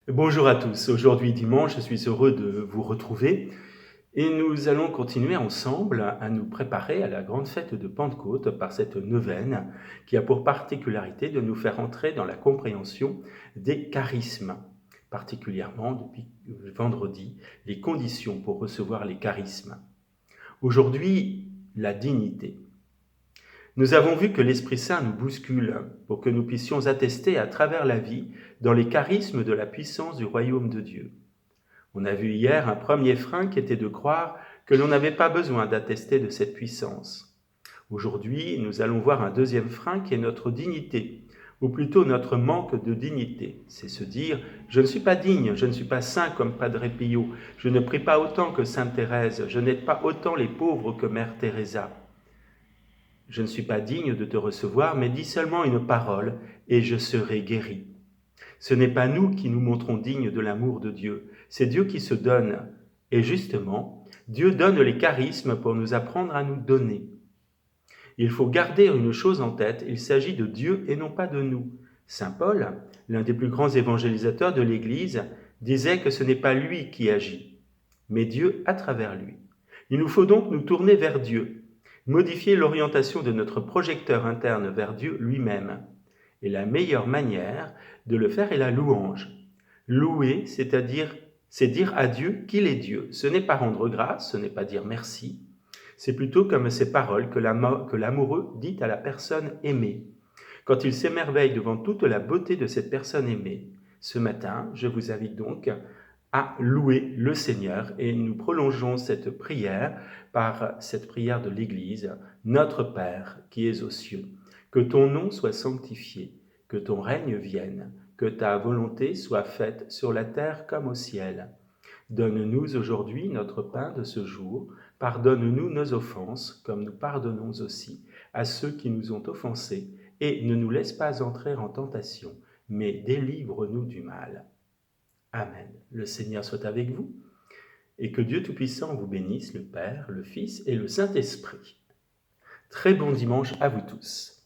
Bonjour à tous. Aujourd'hui dimanche, je suis heureux de vous retrouver et nous allons continuer ensemble à nous préparer à la grande fête de Pentecôte par cette neuvaine qui a pour particularité de nous faire entrer dans la compréhension des charismes, particulièrement depuis vendredi, les conditions pour recevoir les charismes. Aujourd'hui, la dignité. Nous avons vu que l'Esprit Saint nous bouscule pour que nous puissions attester à travers la vie dans les charismes de la puissance du royaume de Dieu. On a vu hier un premier frein qui était de croire que l'on n'avait pas besoin d'attester de cette puissance. Aujourd'hui, nous allons voir un deuxième frein qui est notre dignité, ou plutôt notre manque de dignité. C'est se dire, je ne suis pas digne, je ne suis pas saint comme Padre Pio, je ne prie pas autant que Sainte Thérèse, je n'aide pas autant les pauvres que Mère Teresa. Je ne suis pas digne de te recevoir, mais dis seulement une parole et je serai guéri. Ce n'est pas nous qui nous montrons dignes de l'amour de Dieu, c'est Dieu qui se donne. Et justement, Dieu donne les charismes pour nous apprendre à nous donner. Il faut garder une chose en tête, il s'agit de Dieu et non pas de nous. Saint Paul, l'un des plus grands évangélisateurs de l'Église, disait que ce n'est pas lui qui agit, mais Dieu à travers lui. Il nous faut donc nous tourner vers Dieu, modifier l'orientation de notre projecteur interne vers Dieu lui-même. Et la meilleure manière de le faire est la louange. Louer, c'est dire à Dieu qu'il est Dieu. Ce n'est pas rendre grâce, ce n'est pas dire merci. C'est plutôt comme ces paroles que l'amoureux dit à la personne aimée. Quand il s'émerveille devant toute la beauté de cette personne aimée, ce matin, je vous invite donc à louer le Seigneur et nous prolongeons cette prière par cette prière de l'Église. Notre Père qui es aux cieux, que ton nom soit sanctifié, que ton règne vienne, que ta volonté soit faite sur la terre comme au ciel. Donne-nous aujourd'hui notre pain de ce jour, pardonne-nous nos offenses comme nous pardonnons aussi à ceux qui nous ont offensés, et ne nous laisse pas entrer en tentation, mais délivre-nous du mal. Amen. Le Seigneur soit avec vous, et que Dieu Tout-Puissant vous bénisse, le Père, le Fils et le Saint-Esprit. Très bon dimanche à vous tous.